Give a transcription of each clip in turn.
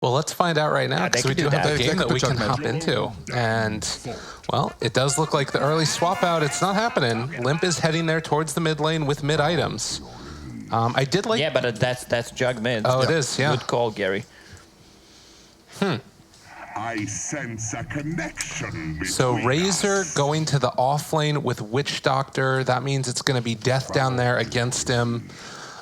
Well, let's find out right now, because we do have a game that we can hop into. And, well, it does look like the early swap out, it's not happening. Limp is heading there towards the mid lane with mid items. I did like... Yeah, but that's jug mid. Oh, it is, yeah. Good call, Gary. I sense a connection. So Razor going to the off lane with Witch Doctor. That means it's going to be death down there against him.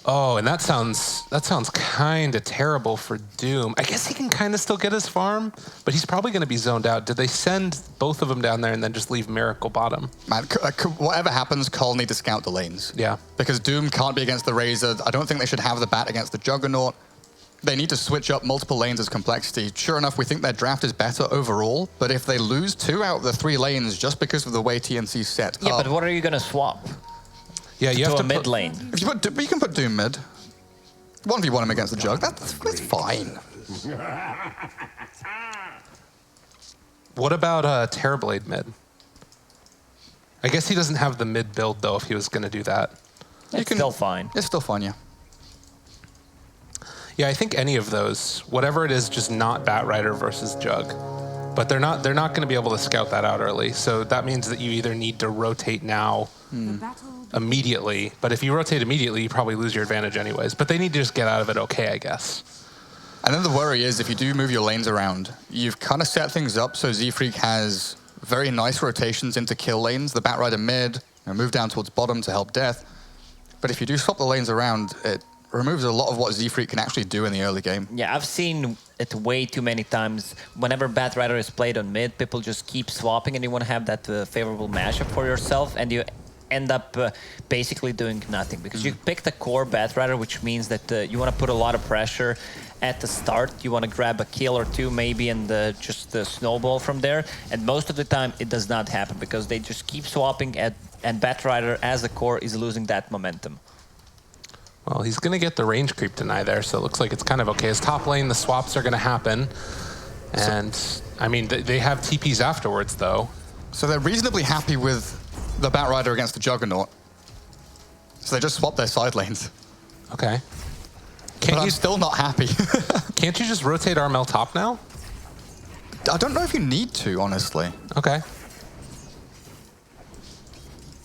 Oh, and that sounds kind of terrible for Doom. I guess he can kind of still get his farm, but he's probably going to be zoned out. Did they send both of them down there and then just leave Miracle bottom? Man, whatever happens, Cole need to scout the lanes. Yeah. Because Doom can't be against the Razor. I don't think they should have the bat against the Juggernaut. They need to switch up multiple lanes as complexity. Sure enough, we think their draft is better overall, but if they lose 2 out of the 3 lanes just because of the way TNC set Yeah, up, but what are you going to swap? Yeah, you have to a mid lane. If you can put Doom mid. 1v1 him against the Jug, that's fine. What about Terrorblade mid? I guess he doesn't have the mid build, though, if he was going to do that. It's still fine. It's still fine, yeah. Yeah, I think any of those, whatever it is, just not Batrider versus Jug. But they're not going to be able to scout that out early. So that means that you either need to rotate now immediately. But if you rotate immediately, you probably lose your advantage anyways. But they need to just get out of it okay, I guess. And then the worry is, if you do move your lanes around, you've kind of set things up so Z-Freak has very nice rotations into kill lanes. The Batrider mid, move down towards bottom to help death. But if you do swap the lanes around, it removes a lot of what Z-Freak can actually do in the early game. Yeah, I've seen it way too many times. Whenever Batrider is played on mid, people just keep swapping and you want to have that favorable matchup for yourself, and you end up basically doing nothing because you pick the core Batrider, which means that you want to put a lot of pressure at the start. You want to grab a kill or 2 maybe and just snowball from there. And most of the time it does not happen because they just keep swapping and Batrider as a core is losing that momentum. Well, he's going to get the range creep deny there, so it looks like it's kind of okay. His top lane, the swaps are going to happen. And, I mean, they have TPs afterwards, though. So they're reasonably happy with the Batrider against the Juggernaut. So they just swap their side lanes. Okay. But I'm still not happy. Can't you just rotate Armel top now? I don't know if you need to, honestly. Okay.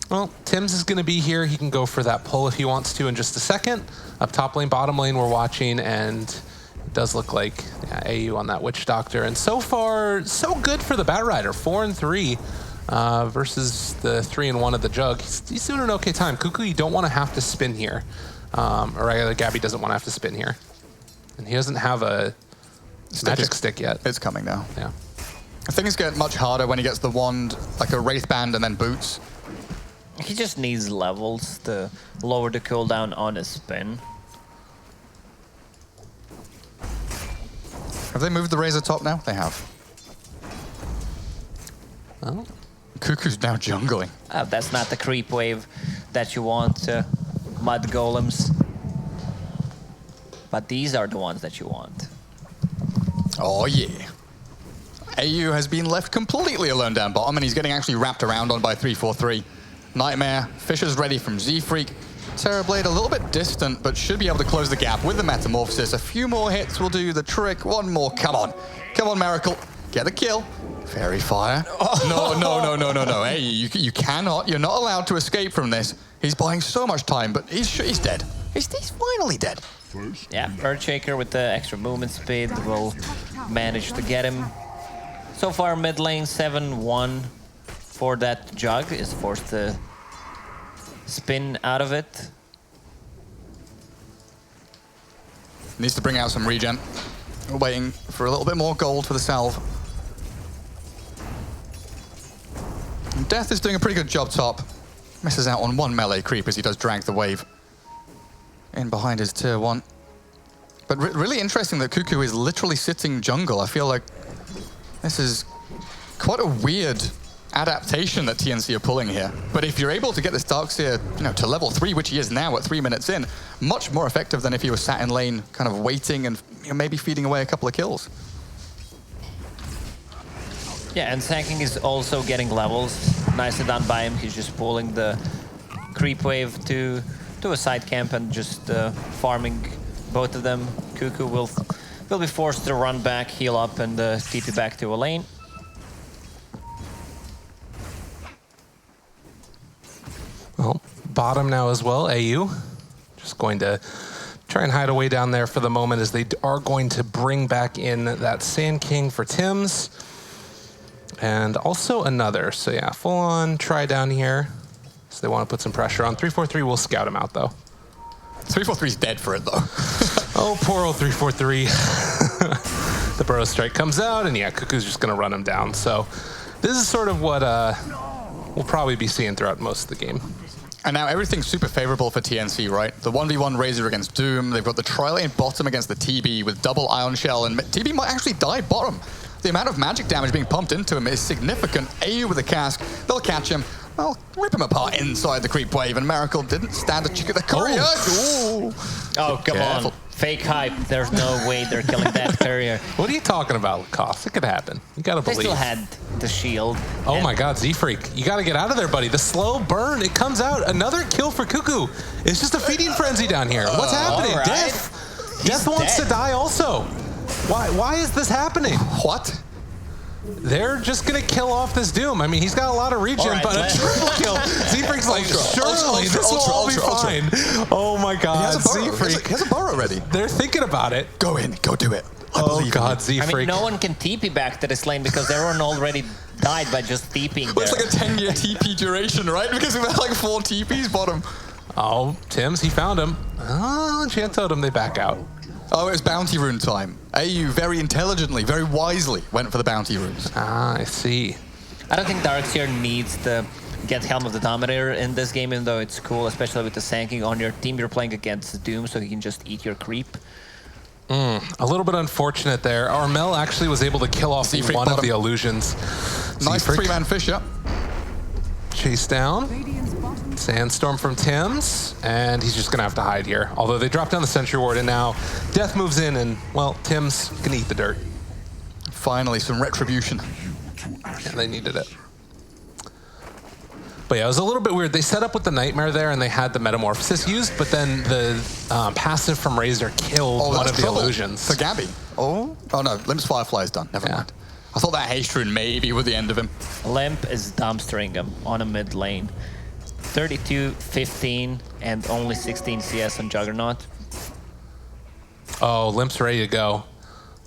Well, Tim's is going to be here. He can go for that pull if he wants to in just a second. Up top lane, bottom lane, we're watching, and it does look like AU on that Witch Doctor. And so far, so good for the Batrider. 4-3 versus the 3-1 of the Jug. He's doing an okay time. Cuckoo, you don't want to have to spin here. Or rather, Gabby doesn't want to have to spin here. And he doesn't have a magic stick yet. It's coming now. Yeah. Things get much harder when he gets the wand, like a Wraith Band and then boots. He just needs levels to lower the cooldown on his spin. Have they moved the Razor top now? They have. Oh. Cuckoo's now jungling. That's not the creep wave that you want, mud golems. But these are the ones that you want. Oh yeah. AU has been left completely alone down bottom, and he's getting actually wrapped around on by 3-4-3. Nightmare, Fisher's ready from Z-Freak. Terrorblade a little bit distant, but should be able to close the gap with the Metamorphosis. A few more hits will do the trick. One more, come on. Come on, Miracle. Get the kill. Fairy Fire. Oh. No. Hey, you cannot, you're not allowed to escape from this. He's buying so much time, but he's dead. He's finally dead. Yeah, Earthshaker with the extra movement speed will manage to get him. So far, mid lane 7-1. For that Jug is forced to spin out of it. Needs to bring out some regen. We're waiting for a little bit more gold for the salve. And Death is doing a pretty good job top. Misses out on 1 melee creep as he does drag the wave in behind his tier 1. But really interesting that Cuckoo is literally sitting jungle. I feel like this is quite a weird adaptation that TNC are pulling here. But if you're able to get this Darkseer, to level 3, which he is now at 3 minutes in, much more effective than if he was sat in lane, kind of waiting and maybe feeding away a couple of kills. Yeah, and Sanking is also getting levels. Nicely done by him. He's just pulling the creep wave to a side camp and just farming both of them. Cuckoo will will be forced to run back, heal up, and TP back to a lane. Well, bottom now as well, AU. Just going to try and hide away down there for the moment as they are going to bring back in that Sand King for Tims. And also another. So yeah, full on try down here. So they want to put some pressure on. 343 will scout him out though. 343's dead for it though. Oh, poor old 343. The Burrow Strike comes out, and yeah, Cuckoo's just going to run him down. So this is sort of what we'll probably be seeing throughout most of the game. And now everything's super favorable for TNC, right? The 1v1 Razor against Doom. They've got the tri-lane bottom against the TB with double Ion Shell, and TB might actually die bottom. The amount of magic damage being pumped into him is significant. AU with a cask, they'll catch him. Well, rip him apart inside the creep wave, and Miracle didn't stand a cheek at the courier. Oh, come on. Fake hype. There's no way they're killing that courier. What are you talking about, Lacoste? It could happen. You gotta believe. They still had the shield. Oh my god, Z-Freak. You gotta get out of there, buddy. The slow burn, it comes out. Another kill for Cuckoo. It's just a feeding frenzy down here. What's happening? Right. Death wants to die also. Why is this happening? What? They're just gonna kill off this Doom. I mean, he's got a lot of regen, but a triple kill. Z-Freak's like, surely this will all be fine. Oh my god, Z-Freak. He has a burrow ready. They're thinking about it. Go in, go do it. Oh god, Z-Freak. I mean, no one can TP back to this lane because everyone already died by just TPing there. It's like a 10-year TP duration, right? Because we've had like 4 TPs bottom. Oh, Tims, he found him. Oh, Chant Totem, they back out. Oh, it was bounty rune time. AU very intelligently, very wisely went for the bounty runes. Ah, I see. I don't think Darkseer needs to get Helm of the Dominator in this game, even though it's cool, especially with the Sand King on your team. You're playing against Doom, so he can just eat your creep. A little bit unfortunate there. Armel actually was able to kill off one of the illusions. Nice 3-man Fisher. Chase down. Sandstorm from Tims, and he's just gonna have to hide here. Although they drop down the Sentry Ward, and now Death moves in, and well, Tims can eat the dirt. Finally, some retribution. And they needed it. But yeah, it was a little bit weird. They set up with the Nightmare there, and they had the Metamorphosis used, but then the passive from Razor killed one of the illusions. For Gabby. Oh no, Limp's Firefly is done. Never mind. I thought that haste rune maybe was the end of him. Limp is dumpstering him on a mid lane. 32, 15, and only 16 CS on Juggernaut. Oh, Limp's ready to go.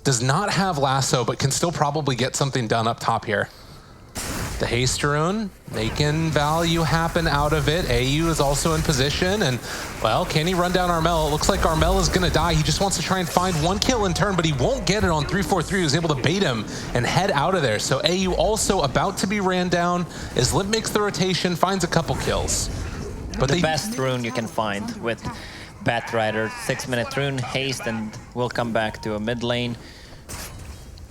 Does not have lasso, but can still probably get something done up top here. The haste rune, making value happen out of it. AU is also in position, and well, can he run down Armel? It looks like Armel is gonna die. He just wants to try and find one kill in turn, but he won't get it on 343. He was able to bait him and head out of there. So AU also about to be ran down as Limp makes the rotation, finds a couple kills. But the best rune you can find with Batrider, 6-minute rune, haste, and we'll come back to a mid lane.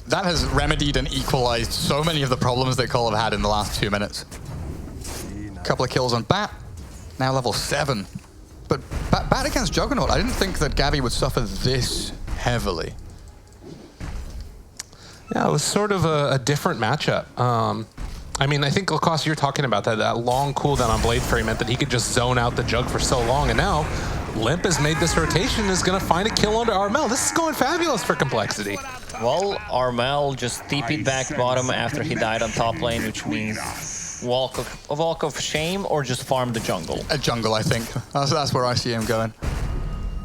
That has remedied and equalized so many of the problems that Cole have had in the last 2 minutes. Couple of kills on Bat, now level 7. But Bat against Juggernaut, I didn't think that Gabby would suffer this heavily. Yeah, it was sort of a different matchup. I mean, I think, Lacoste, you're talking about that long cooldown on Blade Fairy meant that he could just zone out the Jug for so long, and now Limp has made this rotation and is going to find a kill onto Armel. This is going fabulous for complexity. Well, Armel just TP'd back bottom after he died on top lane, which means walk of shame or just farm the jungle. A jungle, I think. That's where I see him going.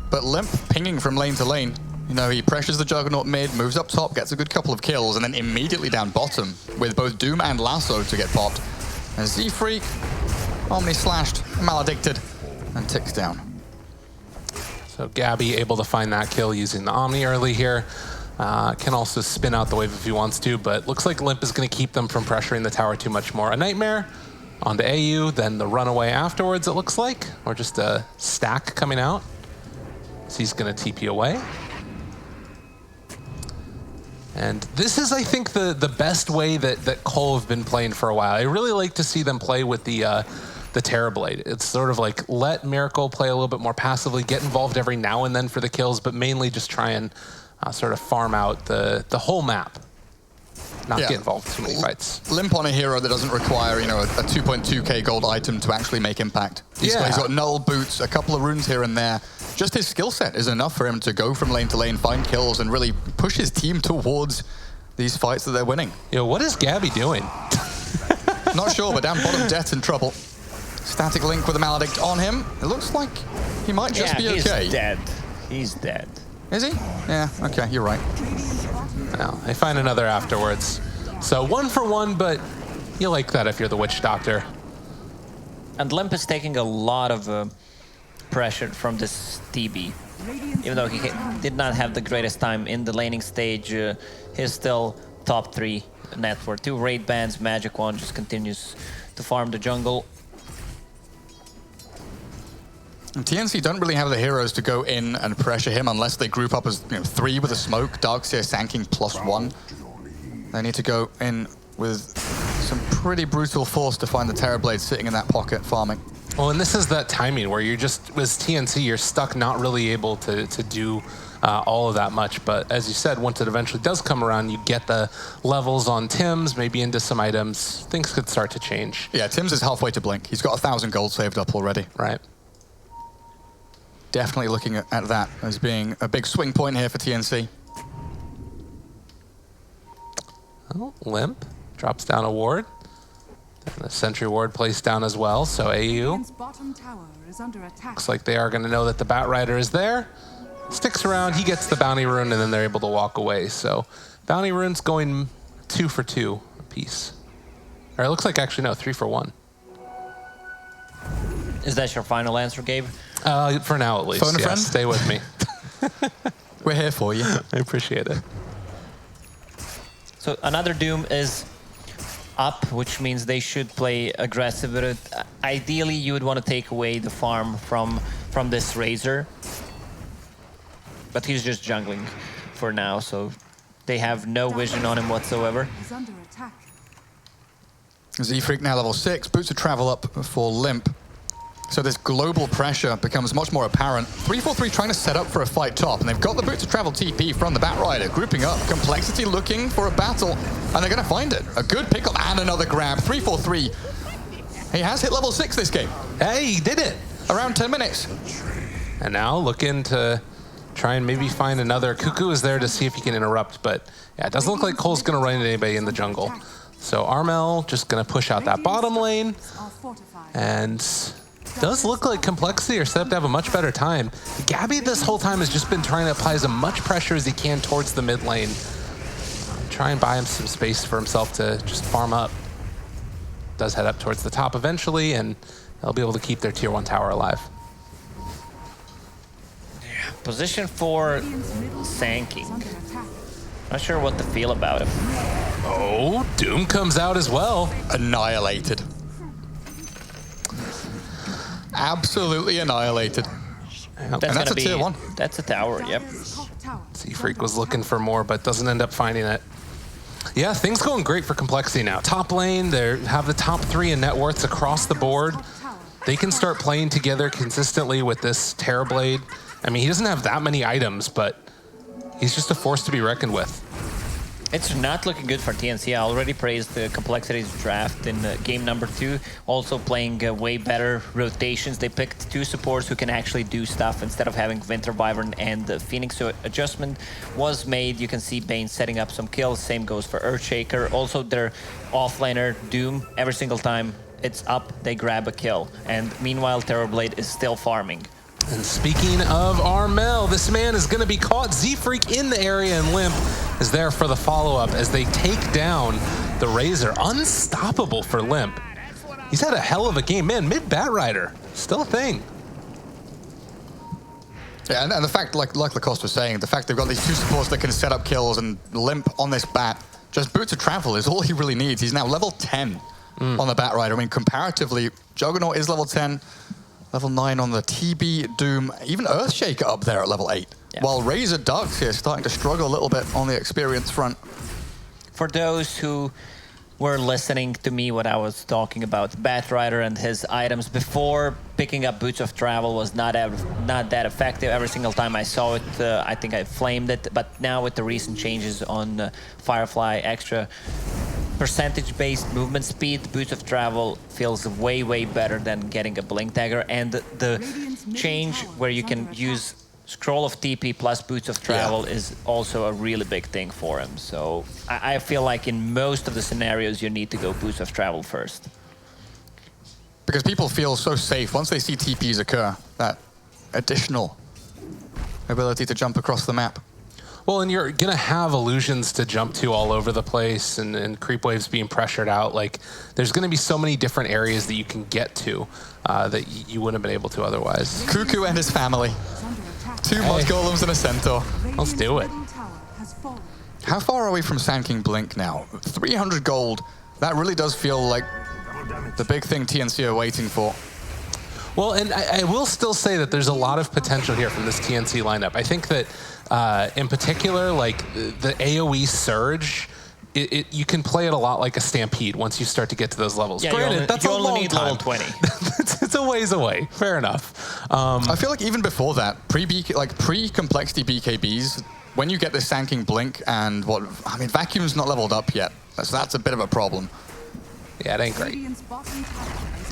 But Limp pinging from lane to lane. You know, he pressures the Juggernaut mid, moves up top, gets a good couple of kills, and then immediately down bottom with both Doom and Lasso to get popped. And Z-Freak, Omni slashed, maledicted, and ticks down. So Gabby able to find that kill using the Omni early here. Can also spin out the wave if he wants to, but looks like Limp is going to keep them from pressuring the tower too much more. A Nightmare onto AU, then the runaway afterwards, it looks like, or just a stack coming out. So he's going to TP away. And this is, I think, the best way that Cole have been playing for a while. I really like to see them play with the Terrorblade. It's sort of like let Miracle play a little bit more passively, get involved every now and then for the kills, but mainly just try and sort of farm out the whole map. Not get involved in too many fights. Limp on a hero that doesn't require, you know, a 2.2k gold item to actually make impact. He's got null boots, a couple of runes here and there, just his skill set is enough for him to go from lane to lane, find kills, and really push his team towards these fights that they're winning. Yo, what is Gabby doing? Not sure, but down bottom, Death's in trouble. Static Link with a Maledict on him. It looks like he might just be okay. He's dead. He's dead. Is he? Yeah, okay, you're right. Well, they find another afterwards. So 1 for 1, but you like that if you're the Witch Doctor. And Limp is taking a lot of pressure from this TB. Even though he did not have the greatest time in the laning stage, he's still top 3 net for 2 raid bans. Magic Wand just continues to farm the jungle. And TNC don't really have the heroes to go in and pressure him unless they group up as 3 with a smoke. Darkseer sanking +1. They need to go in with some pretty brutal force to find the Terrorblade sitting in that pocket farming. Well, and this is that timing where you're just, as TNC, you're stuck not really able to do all of that much. But as you said, once it eventually does come around, you get the levels on Tim's, maybe into some items. Things could start to change. Yeah, Tim's is halfway to blink. He's got 1,000 gold saved up already. Right. Definitely looking at that as being a big swing point here for TNC. Oh, Limp drops down a ward. And the sentry ward placed down as well, so AU looks like they are going to know that the Batrider is there. Sticks around, he gets the bounty rune, and then they're able to walk away. So bounty rune's going 2 for 2 apiece. Or it looks like actually no, 3 for 1. Is that your final answer, Gabe? For now at least. Phone a friend? Stay with me. We're here for you. I appreciate it. So another Doom is up, which means they should play aggressive with it. Ideally, you would want to take away the farm from this Razor. But he's just jungling for now, so they have no vision on him whatsoever. Z-Freak now level 6, boots of travel up for Limp. So this global pressure becomes much more apparent. 3-4-3 trying to set up for a fight top, and they've got the boots of travel TP from the Batrider, grouping up. compLexity looking for a battle, and they're going to find it. A good pick up and another grab. 3-4-3. He has hit level 6 this game. Hey, he did it! Around 10 minutes. And now looking to try and maybe find another. Cuckoo is there to see if he can interrupt, but yeah, it doesn't look like Cole's going to run into anybody in the jungle. So Armel just going to push out that bottom lane, and does look like compLexity are set up to have a much better time. Gabby this whole time has just been trying to apply as much pressure as he can towards the mid lane. Try and buy him some space for himself to just farm up. Does head up towards the top eventually, and they'll be able to keep their tier 1 tower alive. Position 4, Sanking. Not sure what to feel about him. Oh, Doom comes out as well. Annihilated. Absolutely annihilated. Yep. And that's a tier 1. That's a tower, yep. Z-Freak was looking for more, but doesn't end up finding it. Yeah, things going great for compLexity now. Top lane, they have the top 3 in net worths across the board. They can start playing together consistently with this Terrorblade. I mean, he doesn't have that many items, but he's just a force to be reckoned with. It's not looking good for TNC. I already praised the compLexity's draft in game number 2. Also playing way better rotations. They picked 2 supports who can actually do stuff instead of having Winter Wyvern and Phoenix. So adjustment was made. You can see Bane setting up some kills. Same goes for Earthshaker. Also their offlaner, Doom, every single time it's up, they grab a kill. And meanwhile, Terrorblade is still farming. And speaking of Armel, this man is going to be caught. Z-Freak in the area, and Limp is there for the follow-up as they take down the Razor. Unstoppable for Limp. He's had a hell of a game. Man, mid-Batrider, still a thing. Yeah, and the fact, like Lacoste was saying, the fact they've got these 2 supports that can set up kills, and Limp on this bat, just boots of travel is all he really needs. He's now level 10 on the Batrider. I mean, comparatively, Juggernaut is level 10. Level 9 on the TB, Doom, even Earthshaker up there at level 8. Yeah. While Razor Darkseer starting to struggle a little bit on the experience front. For those who were listening to me when I was talking about Batrider and his items before, picking up Boots of Travel was not that effective. Every single time I saw it, I think I flamed it. But now with the recent changes on Firefly extra percentage-based movement speed, Boots of Travel feels way better than getting a Blink Dagger, and the change where you can use Scroll of TP plus Boots of Travel is also a really big thing for him. So I feel like in most of the scenarios you need to go Boots of Travel first. Because people feel so safe once they see TPs occur, that additional ability to jump across the map. Well, and you're going to have illusions to jump to all over the place and creep waves being pressured out. Like, there's going to be so many different areas that you can get to that you wouldn't have been able to otherwise. Cuckoo and his family. 2 Mud Golems and a Centaur. Let's do it. How far are we from Sand King Blink now? 300 gold. That really does feel like the big thing TNC are waiting for. Well, and I will still say that there's a lot of potential here from this TNC lineup. I think that in particular, like the AoE surge, you can play it a lot like a Stampede once you start to get to those levels. Yeah, Granted, that's a long need time. level 20. It's a ways away. Fair enough. I feel like even before that, pre-complexity BKBs, when you get this Sand King Blink and Vacuum's not leveled up yet. So that's a bit of a problem. Yeah, it ain't great.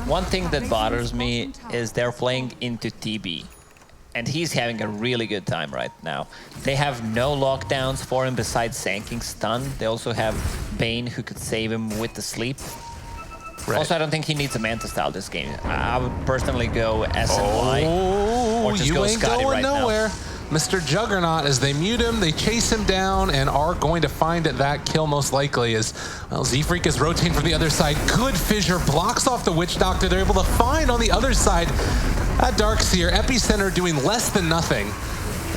One thing that bothers me is they're playing into TB. And he's having a really good time right now. They have no lockdowns for him besides Sand King stun. They also have Bane who could save him with the sleep. Right. Also, I don't think he needs a Manta style this game. I would personally go SNY or just you go ain't Scotty going right nowhere. now. Mr. Juggernaut, as they mute him, they chase him down and are going to find that kill most likely as, well, Z-Freak is rotating from the other side. Good fissure, blocks off the Witch Doctor. They're able to find on the other side a Darkseer. Epicenter doing less than nothing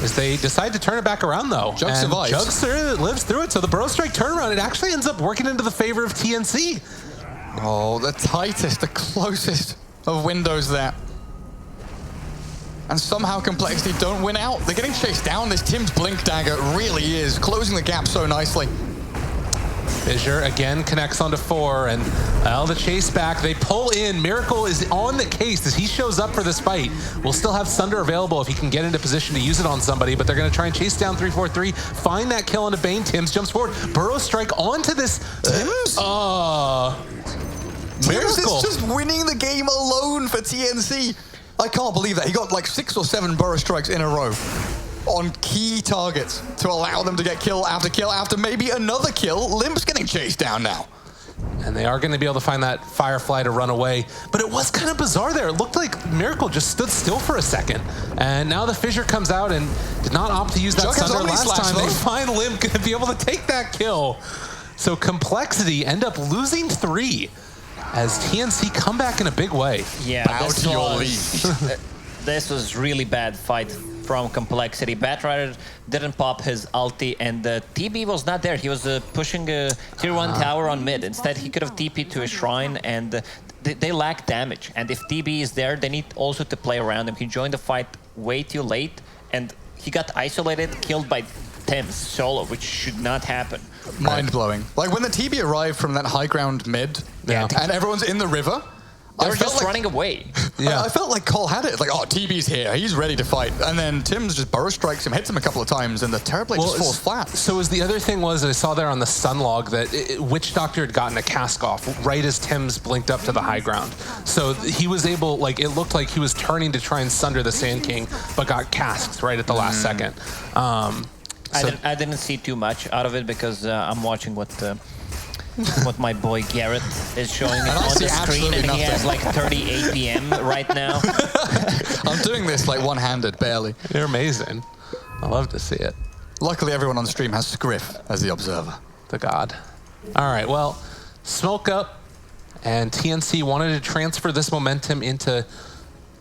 as they decide to turn it back around, though. Jug survives. Jug lives through it, so the Burrow Strike turnaround, it actually ends up working into the favor of TNC. Oh, the tightest, the closest of windows there. And somehow complexity don't win out. They're getting chased down. This Tim's Blink Dagger really is closing the gap so nicely. Fissure again connects onto 4, and the chase back. They pull in. Miracle is on the case as he shows up for this fight. We'll still have Sunder available if he can get into position to use it on somebody, but they're going to try and chase down 343, find that kill into Bane. Tims jumps forward. Burrow Strike onto this. Tims? Miracle is just winning the game alone for TNC. I can't believe that. He got like 6 or 7 Burrow Strikes in a row on key targets to allow them to get kill after maybe another kill. Limp's getting chased down now. And they are going to be able to find that Firefly to run away. But it was kind of bizarre there. It looked like Miracle just stood still for a second. And now the Fissure comes out and did not opt to use that Sunder last time. They find Limp going to be able to take that kill. So complexity end up losing 3 as TNC come back in a big way. Yeah, this was really bad fight from complexity. Batrider didn't pop his ulti, and TB was not there. He was pushing a tier 1 tower on mid. Instead, he could have TP'd to a shrine, and they lack damage. And if TB is there, they need also to play around him. He joined the fight way too late, and he got isolated, killed by Tims solo, which should not happen. Mind-blowing. Like when the TB arrived from that high ground mid, and everyone's in the river, they were just running away. I felt like Cole had it. Like, oh, TB's here. He's ready to fight. And then Tims just Burrow Strikes him, hits him a couple of times, and the Terrorblade just falls flat. So the other thing was, I saw there on the stun log that Witch Doctor had gotten a cask off right as Tims blinked up to the high ground. So he was able, like, it looked like he was turning to try and sunder the Sand King, but got casked right at the last second. I didn't see too much out of it because I'm watching what my boy Garrett is showing it on the screen, and he has like 30 APM right now. I'm doing this like one-handed, barely. You're amazing. I love to see it. Luckily, everyone on stream has Scriff as the observer. The god. All right, well, smoke up, and TNC wanted to transfer this momentum into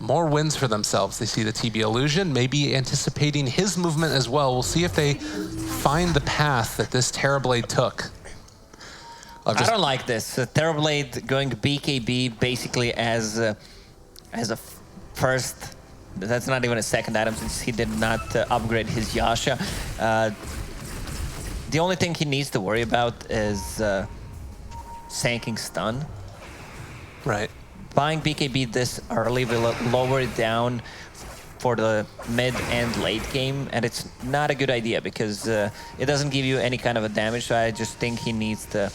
more wins for themselves. They see the TB illusion, maybe anticipating his movement as well. We'll see if they find the path that this Terrorblade took. I don't like this. Terrorblade going BKB basically as a first. That's not even a second item since he did not upgrade his Yasha. The only thing he needs to worry about is Sand King stun. Right. Buying BKB this early will lower it down for the mid and late game, and it's not a good idea because it doesn't give you any kind of a damage, so I just think he needs to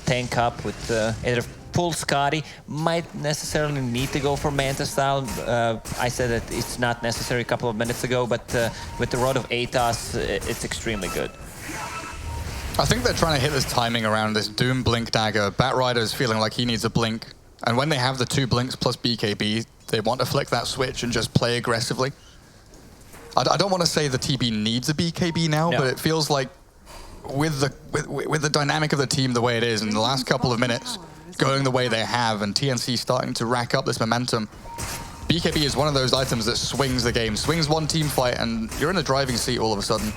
tank up with either pull Scotty, might necessarily need to go for Manta style. I said that it's not necessary a couple of minutes ago, but with the Rod of Atos, it's extremely good. I think they're trying to hit this timing around this Doom Blink dagger. Batrider's feeling like he needs a blink. And when they have the 2 blinks plus BKB, they want to flick that switch and just play aggressively. I don't want to say the TB needs a BKB now, but it feels like with the dynamic of the team the way it is, in the last couple of minutes, going the way they have, and TNC starting to rack up this momentum, BKB is one of those items that swings the game. Swings one team fight, and you're in a driving seat all of a sudden.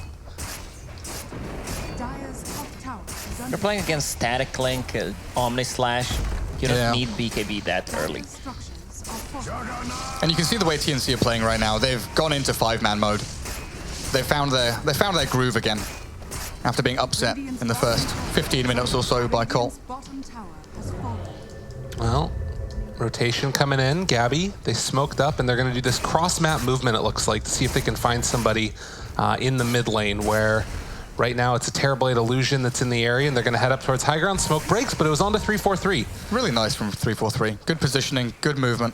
You're playing against Static Link, Omni Slash. You don't need BKB that early. And you can see the way TNC are playing right now. They've gone into 5-man mode. They found their groove again after being upset in the first 15 minutes or so by cole. Well, rotation coming in. Gabby, they smoked up, and they're going to do this cross-map movement, it looks like, to see if they can find somebody in the mid lane, where right now it's a Terrorblade Illusion that's in the area, and they're going to head up towards high ground. Smoke breaks, but it was on to 3-4-3. Really nice from 3-4-3. Good positioning, good movement.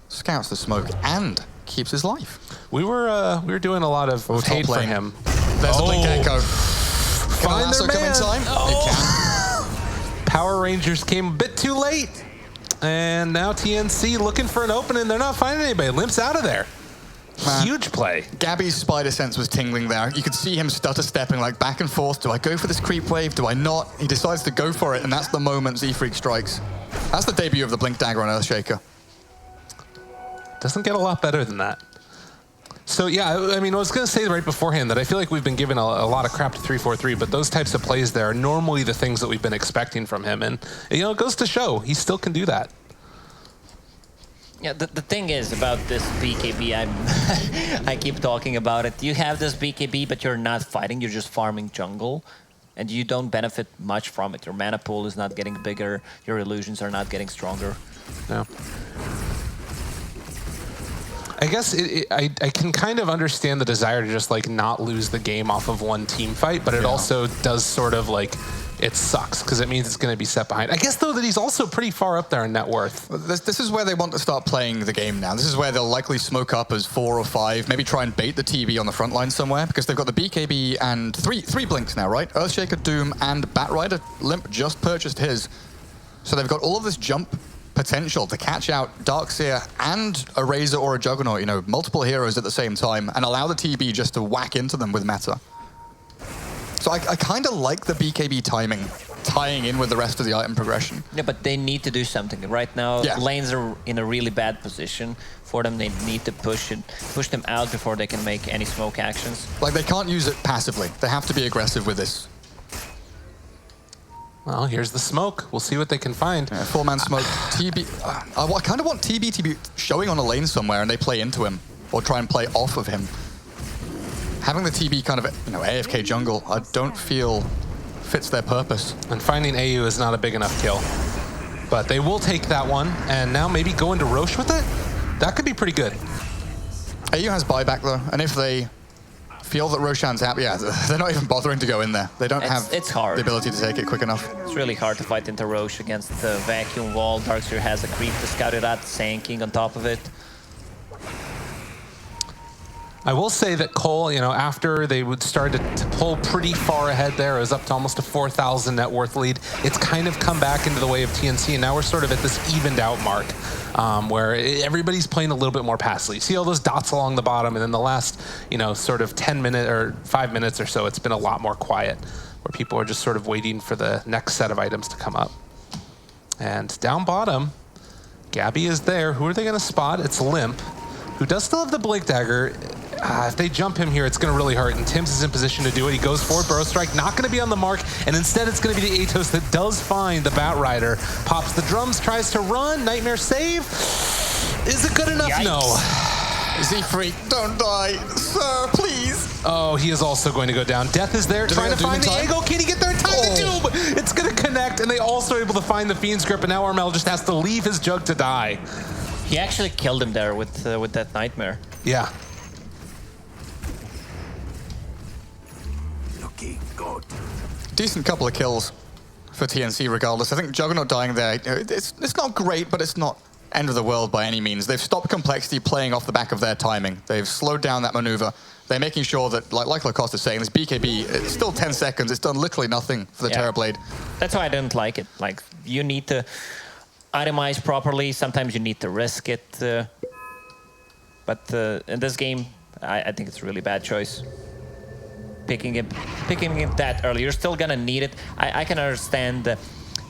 Scouts the smoke and keeps his life. We were doing a lot of hate for him. There's a Blink Echo. Find their man. Come in time? Oh. Power Rangers came a bit too late. And now TNC looking for an opening. They're not finding anybody. Limp's out of there. Man. Huge play. Gabby's spider sense was tingling there. You could see him stutter stepping like back and forth. Do I go for this creep wave? Do I not? He decides to go for it, and that's the moment Z-Freak strikes. That's the debut of the Blink Dagger on Earthshaker. Doesn't get a lot better than that. So yeah, I mean, I was going to say right beforehand that I feel like we've been giving a lot of crap to 3-4-3, but those types of plays there are normally the things that we've been expecting from him. And, you know, it goes to show he still can do that. Yeah, the thing is about this BKB, I keep talking about it. You have this BKB, but you're not fighting, you're just farming jungle. And you don't benefit much from it. Your mana pool is not getting bigger, your illusions are not getting stronger. No. I guess I can kind of understand the desire to just like not lose the game off of one team fight, but it also does sort of like, it sucks because it means it's going to be set behind. I guess though that he's also pretty far up there in net worth. This is where they want to start playing the game now. This is where they'll likely smoke up as 4 or 5, maybe try and bait the TB on the front line somewhere, because they've got the BKB and three blinks now, right? Earthshaker, Doom, and Batrider. Limp just purchased his. So they've got all of this jump potential to catch out Darkseer and a Razor or a Juggernaut, you know, multiple heroes at the same time, and allow the TB just to whack into them with meta. So I kind of like the BKB timing, tying in with the rest of the item progression. Yeah, but they need to do something. Right now, lanes are in a really bad position for them. They need to push them out before they can make any smoke actions. Like, they can't use it passively. They have to be aggressive with this. Well, here's the smoke. We'll see what they can find. Yeah, 4-man smoke. TB. I kind of want TB to be showing on a lane somewhere and they play into him or try and play off of him. Having the TB kind of, you know, AFK jungle, I don't feel fits their purpose. And finding AU is not a big enough kill. But they will take that one and now maybe go into Rosh with it? That could be pretty good. AU has buyback though, and if they feel that Roshan's happy, they're not even bothering to go in there. They don't have hard. The ability to take it quick enough. It's really hard to fight into Rosh against the vacuum wall. Darkseer has a creep to scout it out, Sanking on top of it. I will say that cole, you know, after they would start to pull pretty far ahead there, it was up to almost a 4,000 net worth lead. It's kind of come back into the way of TNC, and now we're sort of at this evened out mark where everybody's playing a little bit more passively. You see all those dots along the bottom, and then the last, you know, sort of 10 minutes or 5 minutes or so, it's been a lot more quiet, where people are just sort of waiting for the next set of items to come up. And down bottom, Gabby is there. Who are they going to spot? It's Limp, who does still have the Blink Dagger. If they jump him here, it's going to really hurt, and Tims is in position to do it. He goes forward, Burrow Strike, not going to be on the mark, and instead it's going to be the Atos that does find the Batrider. Pops the drums, tries to run, Nightmare save. Is it good enough? Yikes. No. Z-Freak, don't die, sir, please. Oh, he is also going to go down. Death is there, trying to find the angle. Can he get there in time? The Doom! It's going to connect, and they also are able to find the Fiend's Grip, and now Armel just has to leave his jug to die. He actually killed him there with that Nightmare. Yeah. Decent couple of kills for TNC regardless. I think Juggernaut dying there, it's not great, but it's not end of the world by any means. They've stopped complexity playing off the back of their timing. They've slowed down that maneuver. They're making sure that, like Lacoste is saying, this BKB, it's still 10 seconds. It's done literally nothing for the Terrorblade. That's why I didn't like it. Like, you need to itemize properly. Sometimes you need to risk it. But in this game, I think it's a really bad choice. Picking it that early. You're still gonna need it. I can understand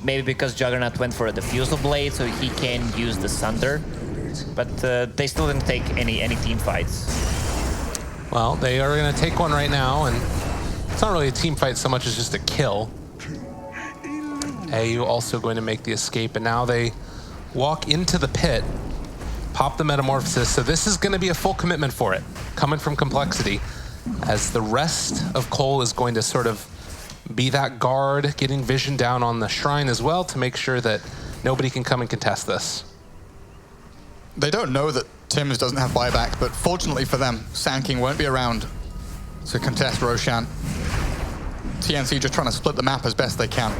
maybe because Juggernaut went for a Diffusal Blade, so he can use the Sunder. But they still didn't take any team fights. Well, they are going to take one right now, and it's not really a team fight so much as just a kill. AU also going to make the escape, and now they walk into the pit, pop the Metamorphosis, so this is going to be a full commitment for it, coming from complexity, as the rest of Cole is going to sort of be that guard, getting vision down on the Shrine as well to make sure that nobody can come and contest this. They don't know that Tims doesn't have buyback, but fortunately for them, Sand King won't be around to contest Roshan. TNC just trying to split the map as best they can.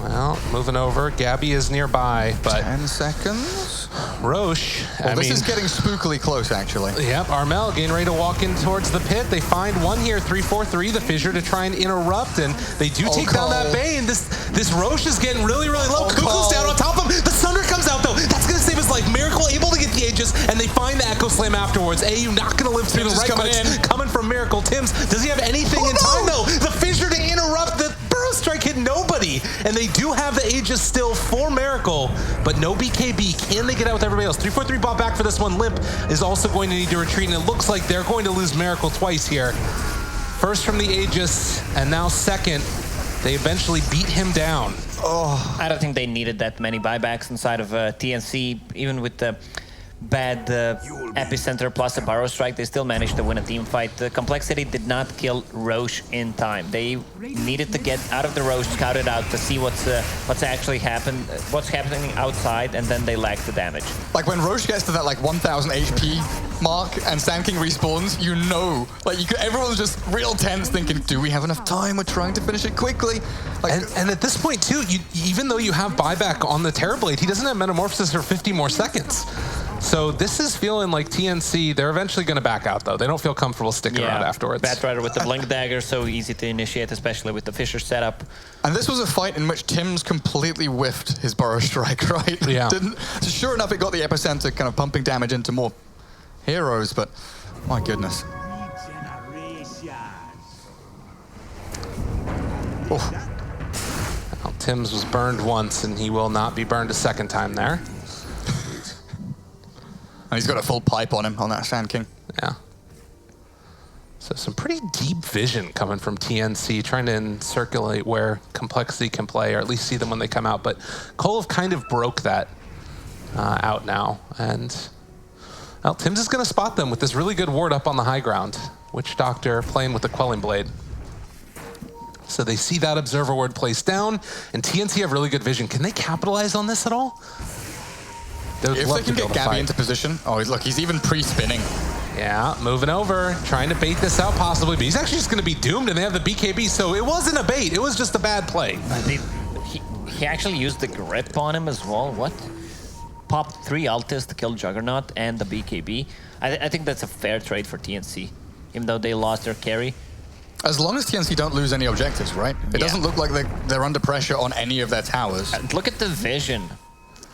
Well, moving over. Gabby is nearby, but 10 seconds. Roche, Well, this is getting spookily close, actually. Yep, Armel getting ready to walk in towards the pit. They find one here, 3-4-3, the Fissure to try and interrupt, and they do take down that Bay, and this Roche is getting really, really low. Cuckoo's down on top of him. The Sunder comes out, though. That's going to save his life. Miracle able to get the Aegis, and they find the Echo Slam afterwards. AU not going to live through the right clicks. Coming from Miracle. Tims, does he have anything in time, though? The Fissure to interrupt the Burrow Strike hit nobody, and they do have the Aegis still for Miracle, but no BKB. Can they get out with everybody else? 3-4-3 bought back for this one. Limp is also going to need to retreat, and it looks like they're going to lose Miracle twice here. First from the Aegis, and now second. They eventually beat him down. Oh, I don't think they needed that many buybacks inside of TNC, even with the bad epicenter plus a Burrow Strike. They still managed to win a team fight. The complexity did not kill Roche in time. They needed to get out of the Roche, scout it out to see what's actually what's happening outside, and then they lack the damage. Like when Roche gets to that like 1000 HP mark and Sand King respawns, you know, like everyone's just real tense, thinking, do we have enough time? We're trying to finish it quickly. Like, and at this point too, even though you have buyback on the Terrorblade, he doesn't have Metamorphosis for 50 more seconds. So this is feeling like TNC, they're eventually going to back out, though. They don't feel comfortable sticking around afterwards. Batrider with the Blink Dagger, so easy to initiate, especially with the Fissure setup. And this was a fight in which Tims completely whiffed his Burrow Strike, right? Yeah. So sure enough, it got the epicenter kind of pumping damage into more heroes, but my goodness. Oh. Well, Tims was burned once, and he will not be burned a second time there. And he's got a full pipe on him, on that Sand King. Yeah. So some pretty deep vision coming from TNC, trying to circulate where complexity can play, or at least see them when they come out. But Kolov kind of broke that out now. And well, Tims is going to spot them with this really good ward up on the high ground. Witch Doctor playing with the Quelling Blade. So they see that Observer ward placed down, and TNC have really good vision. Can they capitalize on this at all? If they can get Gabby into position, look, he's even pre-spinning. Yeah, moving over, trying to bait this out possibly, but he's actually just going to be doomed, and they have the BKB, so it wasn't a bait, it was just a bad play. He actually used the grip on him as well. What? Popped 3 ultis to kill Juggernaut and the BKB. I think that's a fair trade for TNC, even though they lost their carry. As long as TNC don't lose any objectives, right? It doesn't look like they're under pressure on any of their towers. Look at the vision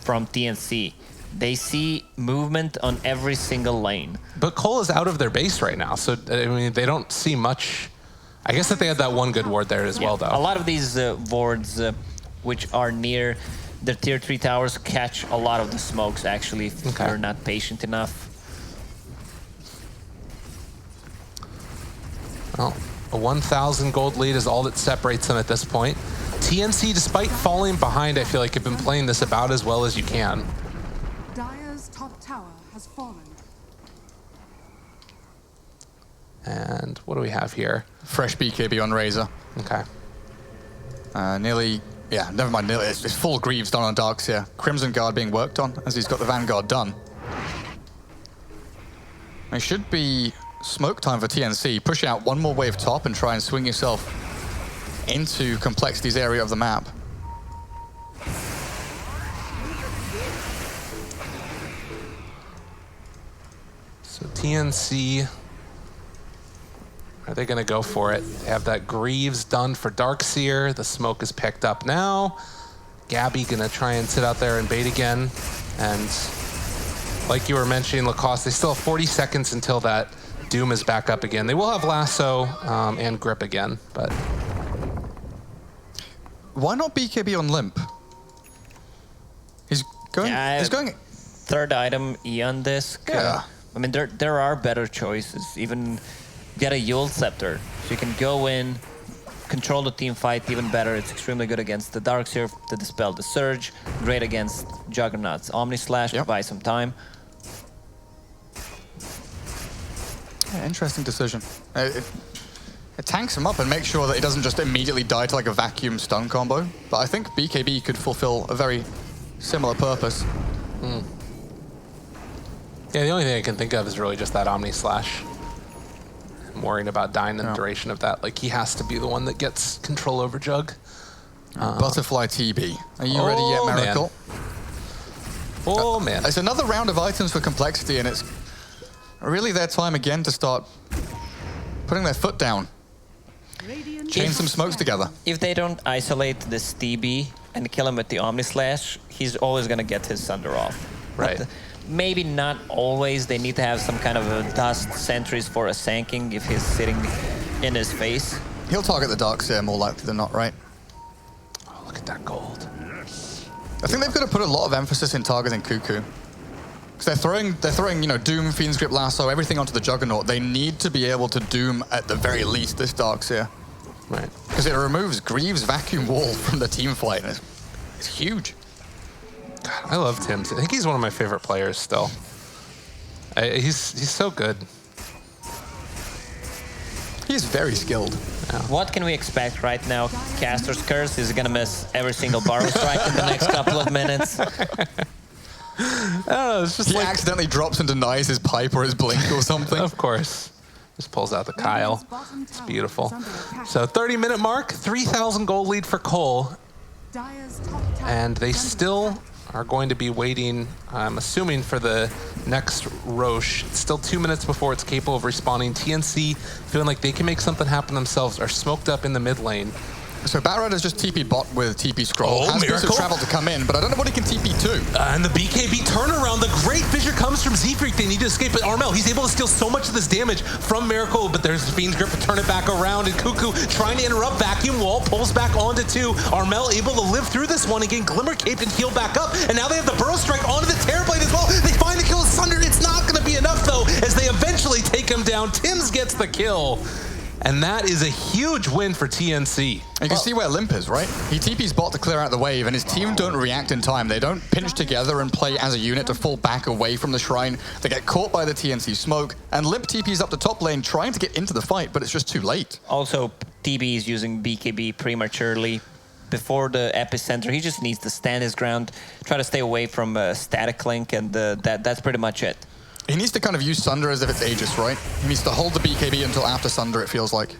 from TNC. They see movement on every single lane. But Cole is out of their base right now, so I mean, they don't see much. I guess that they had that one good ward there as well, though. A lot of these wards, which are near the tier 3 towers, catch a lot of the smokes, actually, if they're not patient enough. Well, a 1,000 gold lead is all that separates them at this point. TNC, despite falling behind, I feel like have been playing this about as well as you can. Dire's top tower has fallen. And what do we have here? Fresh BKB on Razor. Okay. Nearly, yeah, never mind, nearly. It's full Greaves done on Darks here. Crimson Guard being worked on as he's got the Vanguard done. It should be smoke time for TNC. Push out one more wave top and try and swing yourself into complexity's area of the map. So TNC, are they going to go for it? They have that Greaves done for Darkseer. The smoke is picked up now. Gabby going to try and sit out there and bait again. And like you were mentioning, Lacoste, they still have 40 seconds until that Doom is back up again. They will have Lasso and Grip again, but... Why not BKB on Limp? He's going... Yeah, he's going... Third item, Eon Disc. Yeah. I mean, there are better choices. Even get a Yule Scepter. So you can go in, control the team fight even better. It's extremely good against the Darkseer to dispel the Surge. Great against Juggernauts. Omni Slash to buy some time. Yeah, interesting decision. It tanks him up and makes sure that he doesn't just immediately die to like a vacuum stun combo. But I think BKB could fulfill a very similar purpose. Yeah, the only thing I can think of is really just that Omni Slash. I'm worrying about dying in the duration of that. Like, he has to be the one that gets control over Jug. Butterfly TB. Are you ready yet, Miracle? Oh, man. It's another round of items for Complexity, and it's really their time again to start putting their foot down. Chain some smokes together. If they don't isolate this TB and kill him with the Omni Slash, he's always going to get his Sunder off. Right. But maybe not always. They need to have some kind of a dust sentries for a Sanking if he's sitting in his face. He'll target the Darkseer more likely than not, right? Oh, look at that gold. I think they've got to put a lot of emphasis in targeting Cuckoo. Because they're throwing, you know, Doom, Fiend's Grip, Lasso, everything onto the Juggernaut. They need to be able to Doom, at the very least, this Darkseer. Right. Because it removes Greaves' vacuum wall from the team fight. And it's huge. God, I love Tim's. I think he's one of my favorite players still. He's so good. He's very skilled. Yeah. What can we expect right now? Caster's Curse is going to miss every single Barrow Strike in the next couple of minutes. It's just He like, accidentally drops and denies his pipe or his blink or something. of course. Just pulls out the Kyle. It's beautiful. So 30-minute mark, 3,000 gold lead for Cole. And they still are going to be waiting, I'm assuming, for the next Roche. It's still 2 minutes before it's capable of respawning. TNC, feeling like they can make something happen themselves, are smoked up in the mid lane. So Batrider's just TP bot with TP Scroll. Oh, Has bits of Miracle. travel to come in, but I don't know what he can TP to. And the BKB turnaround, the great fissure comes from Z-Freak. They need to escape, but Armel, he's able to steal so much of this damage from Miracle, but there's Fiend's Grip to turn it back around, and Cuckoo trying to interrupt, vacuum wall, pulls back onto 2. Armel able to live through this one, again, Glimmer Cape and heal back up, and now they have the Burrow Strike onto the Terrorblade as well. They find the kill of Sunder. It's not going to be enough, though, as they eventually take him down. Tim's gets the kill. And that is a huge win for TNC. You can see where Limp is, right? He TP's bot to clear out the wave, and his team don't react in time. They don't pinch together and play as a unit to fall back away from the shrine. They get caught by the TNC smoke, and Limp TP's up the top lane trying to get into the fight, but it's just too late. Also, TB is using BKB prematurely before the epicenter. He just needs to stand his ground, try to stay away from Static Link, and that's pretty much it. He needs to kind of use Sunder as if it's Aegis, right? He needs to hold the BKB until after Sunder, it feels like.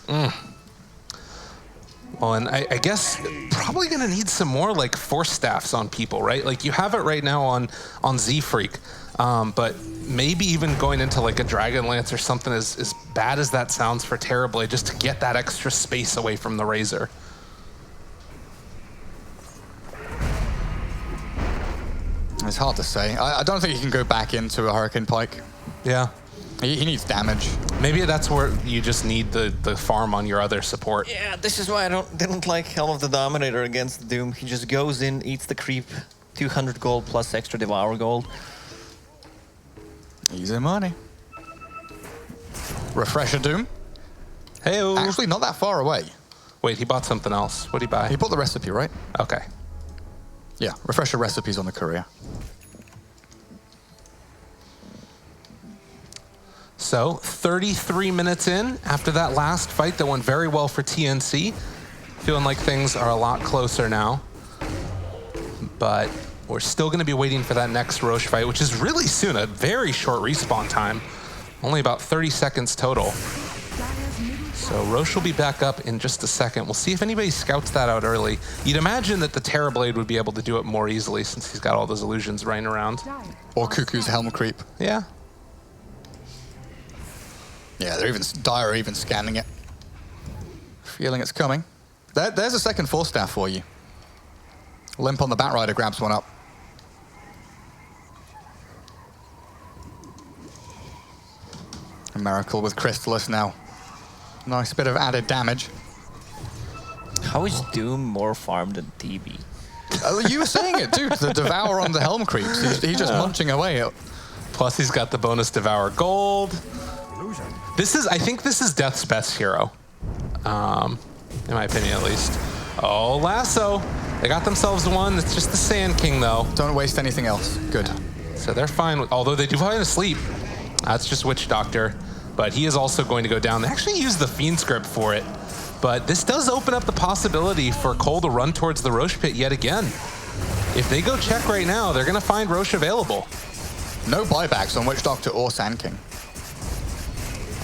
Well, and I guess probably going to need some more like Force Staffs on people, right? Like you have it right now on Z-Freak, but maybe even going into like a Dragonlance or something as bad as that sounds for Terrorblade, just to get that extra space away from the Razor. It's hard to say. I don't think he can go back into a Hurricane Pike. Yeah. He needs damage. Maybe that's where you just need the farm on your other support. Yeah, this is why I didn't like Helm of the Dominator against Doom. He just goes in, eats the creep, 200 gold plus extra Devour gold. Easy money. Refresher Doom. Hey-o. Actually, not that far away. Wait, he bought something else. What did he buy? He bought the recipe, right? Okay. Yeah, Refresher recipes on the courier. So 33 minutes in after that last fight that went very well for TNC. Feeling like things are a lot closer now. But we're still going to be waiting for that next Roche fight, which is really soon, a very short respawn time. Only about 30 seconds total. So Rosh will be back up in just a second. We'll see if anybody scouts that out early. You'd imagine that the Terrorblade would be able to do it more easily since he's got all those illusions running around. Or Cuckoo's Helm Creep. Yeah. Yeah, they're even Dire are even scanning it. Feeling it's coming. There's a second Force Staff for you. Limp on the Batrider grabs one up. A Miracle with Crystallis now. Nice bit of added damage. How is Doom more farmed than TB? You were saying it, dude. The Devour on the Helm Creeps. He's just munching away. Plus he's got the bonus Devour Gold. I think this is Death's best hero. In my opinion, at least. Oh, Lasso. They got themselves one. It's just the Sand King, though. Don't waste anything else. Good. So they're fine, although they do find asleep. That's just Witch Doctor. But he is also going to go down. They actually use the Fiend Script for it. But this does open up the possibility for Cole to run towards the Rosh pit yet again. If they go check right now, they're going to find Rosh available. No buybacks on Witch Doctor or Sand King.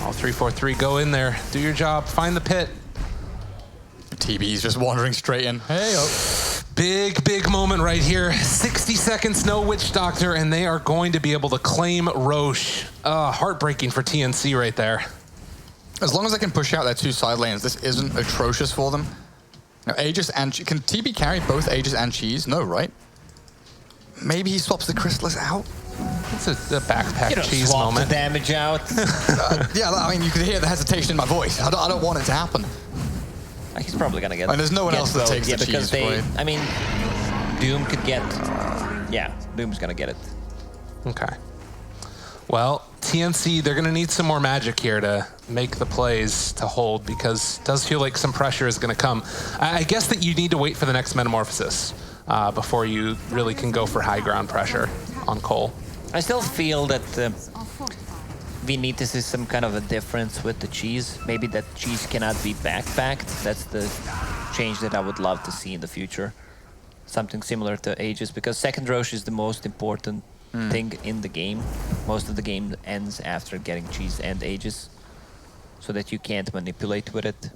All 3-4-3, go in there. Do your job. Find the pit. TB's just wandering straight in. Hey, Big moment right here. 60 seconds, no Witch Doctor, and they are going to be able to claim Rosh. Heartbreaking for TNC right there. As long as they can push out their two side lanes, this isn't atrocious for them. Now, Aegis and... Can TB carry both Aegis and Cheese? No, right? Maybe he swaps the Crystallis out? It's a backpack Cheese swap moment. The damage out. Yeah, I mean, you could hear the hesitation in my voice. I don't want it to happen. He's probably gonna get. And there's no one else that takes the because Cheese. I mean, Doom could get. Yeah, Doom's gonna get it. Okay. Well, TNC, they're going to need some more magic here to make the plays to hold, because it does feel like some pressure is going to come. I guess that you need to wait for the next Metamorphosis before you really can go for high ground pressure on Cole. I still feel that we need to see some kind of a difference with the Cheese. Maybe that Cheese cannot be backpacked. That's the change that I would love to see in the future. Something similar to Aegis, because second Rosh is the most important thing in the game. Most of the game ends after getting Cheese and Aegis, so that you can't manipulate with it.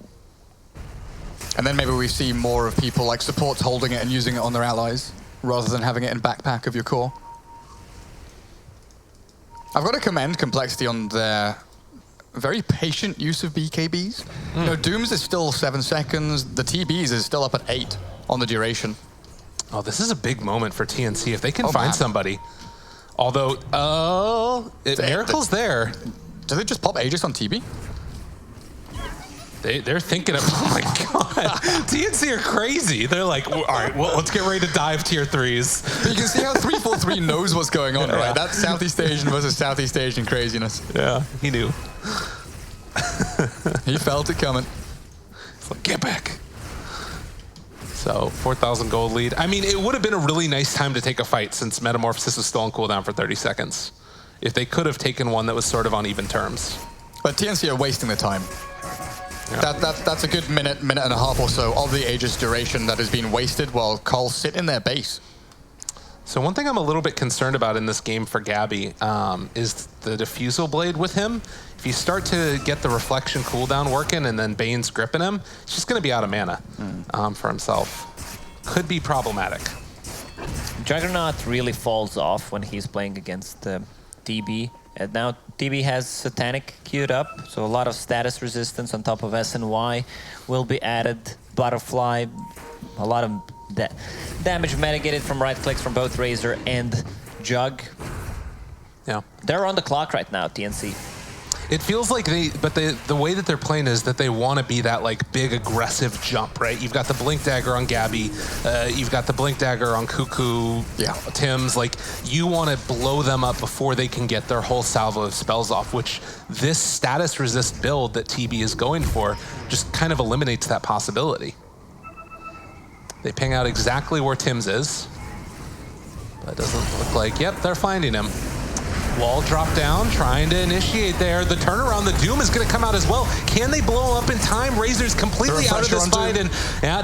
And then maybe we see more of people like supports holding it and using it on their allies, rather than having it in backpack of your core. I've got to commend compLexity on their very patient use of BKBs. You know, Doom's is still 7 seconds, the TB's is still up at 8 on the duration. Oh, this is a big moment for TNC if they can find somebody. Although, Miracle's there. Do they just pop Aegis on TB? They're thinking of, oh my god, TNC are crazy. They're like, all right, well, let's get ready to dive tier 3s. But you can see how 3-4-3 knows what's going on, right? That's Southeast Asian versus Southeast Asian craziness. Yeah, he knew. He felt it coming. It's like, get back. So 4,000 gold lead. I mean, it would have been a really nice time to take a fight since Metamorphosis was still on cooldown for 30 seconds. If they could have taken one that was sort of on even terms. But TNC are wasting the time. Yeah. That's a good minute and a half or so of the Aegis duration that has been wasted while Cole sit in their base. So one thing I'm a little bit concerned about in this game for Gabby is the Diffusal Blade with him. If you start to get the Reflection cooldown working and then Bane's gripping him, he's just going to be out of mana for himself. Could be problematic. Juggernaut really falls off when he's playing against DB. And now DB has Satanic queued up, so a lot of status resistance on top of SNY will be added. Butterfly, a lot of damage mitigated from right clicks from both Razor and Jug. Yeah. They're on the clock right now, TNC. It feels like the way that they're playing is that they want to be that like big aggressive jump, right? You've got the Blink Dagger on Gabby, you've got the Blink Dagger on Cuckoo, Tim's. Like, you want to blow them up before they can get their whole salvo of spells off, which this status resist build that TB is going for just kind of eliminates that possibility. They ping out exactly where Tim's is, but it doesn't look like, yep, they're finding him. Wall drop down, trying to initiate there. The turnaround, the Doom is going to come out as well. Can they blow up in time? Razor's completely out of this fight, and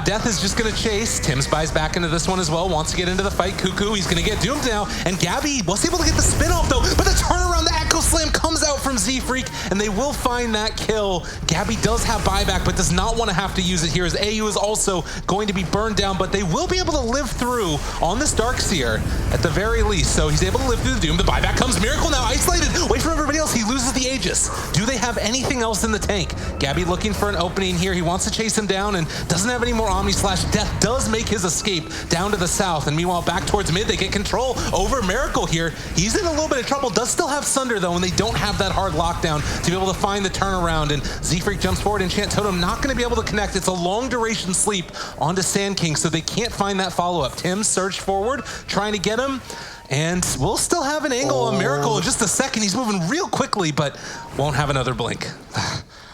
Death is just going to chase. Tim's buys back into this one as well, wants to get into the fight. Cuckoo, he's going to get doomed now, and Gabby was able to get the spin off though, but the turnaround, the Echo Slam comes out from Z-Freak, and they will find that kill. Gabby does have buyback, but does not want to have to use it here, as AU is also going to be burned down, but they will be able to live through on this Darkseer at the very least. So he's able to live through the Doom. The buyback comes. Miracle now isolated. Wait for everybody else. He loses the Aegis. Do they have anything else in the tank? Gabby looking for an opening here. He wants to chase him down and doesn't have any more Omni Slash. Death does make his escape down to the south, and meanwhile back towards mid, they get control over Miracle here. He's in a little bit of trouble. Does still have Sunder though, and they don't have that hard lockdown to be able to find the turnaround. And Z-Freak jumps forward. Enchant Totem not going to be able to connect. It's a long duration sleep onto Sand King, so they can't find that follow-up. Tim surged forward, trying to get him, and we'll still have an angle on Miracle in just a second. He's moving real quickly, but won't have another blink.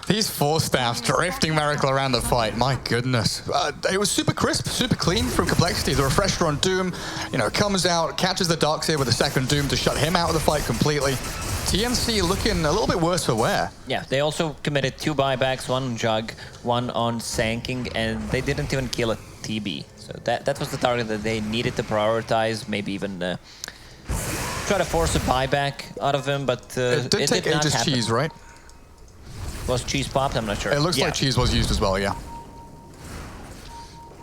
These 4 staffs drifting Miracle around the fight, my goodness. It was super crisp, super clean from compLexity. The refresher on Doom, comes out, catches the Darkseer with a second Doom to shut him out of the fight completely. TNC looking a little bit worse for wear. Yeah, they also committed 2 buybacks, 1 on Jug, 1 on Sanking, and they didn't even kill a TB. So that was the target that they needed to prioritize, maybe even try to force a buyback out of him, but it did take not Aegis happen. Cheese, right? Was Cheese popped? I'm not sure. It looks like Cheese was used as well, yeah.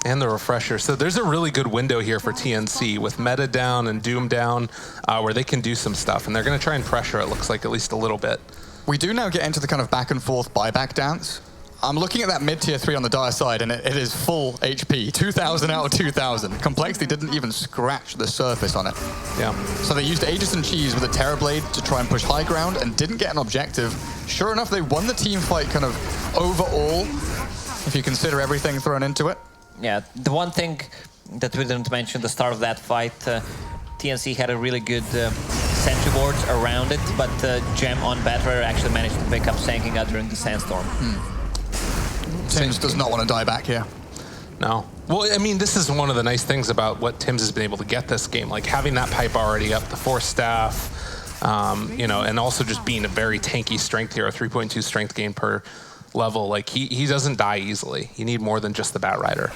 And the refresher. So there's a really good window here for TNC with meta down and Doom down, where they can do some stuff, and they're going to try and pressure, it looks like, at least a little bit. We do now get into the kind of back and forth buyback dance. I'm looking at that mid-tier 3 on the Dire side, and it is full HP, 2,000 out of 2,000. compLexity didn't even scratch the surface on it. Yeah. So they used Aegis and Cheese with a Terrorblade to try and push high ground and didn't get an objective. Sure enough, they won the team fight kind of overall, if you consider everything thrown into it. Yeah, the one thing that we didn't mention at the start of that fight, TNC had a really good sentry wards around it, but Gem on Batrider actually managed to pick up Sanking out during the Sandstorm. Tims does not want to die back here. No. Well, I mean, this is one of the nice things about what Tims has been able to get this game, like having that pipe already up, the 4 staff, and also just being a very tanky strength hero, 3.2 strength gain per level. Like, he doesn't die easily. You need more than just the Batrider.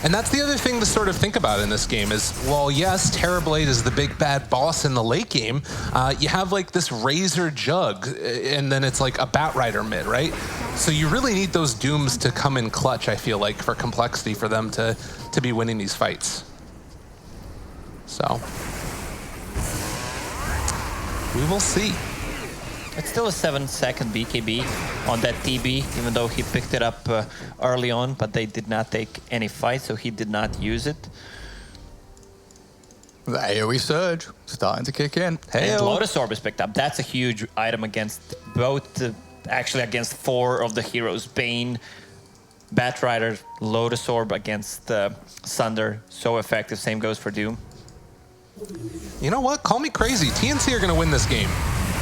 And that's the other thing to sort of think about in this game is, well, yes, Terrorblade is the big bad boss in the late game. You have like this Razor Jug, and then it's like a Batrider mid, right? So you really need those Dooms to come in clutch, I feel like, for compLexity, for them to be winning these fights. So we will see. It's still a 7-second BKB on that TB, even though he picked it up early on, but they did not take any fight, so he did not use it. The AoE Surge starting to kick in. And Lotus Orb is picked up. That's a huge item against both, actually against 4 of the heroes. Bane, Batrider, Lotus Orb against Sunder. So effective. Same goes for Doom. You know what? Call me crazy. TNC are going to win this game.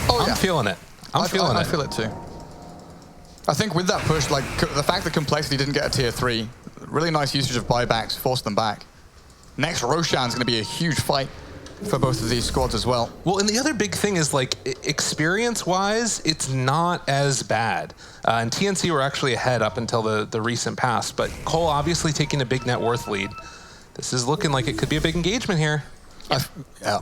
Oh, I'm feeling it. I feel it too. I think with that push, like the fact that compLexity didn't get a tier 3, really nice usage of buybacks, forced them back. Next, Roshan's going to be a huge fight for both of these squads as well. Well, and the other big thing is, like, experience-wise, it's not as bad. And TNC were actually ahead up until the recent past, but Cole obviously taking a big net worth lead. This is looking like it could be a big engagement here. Yeah.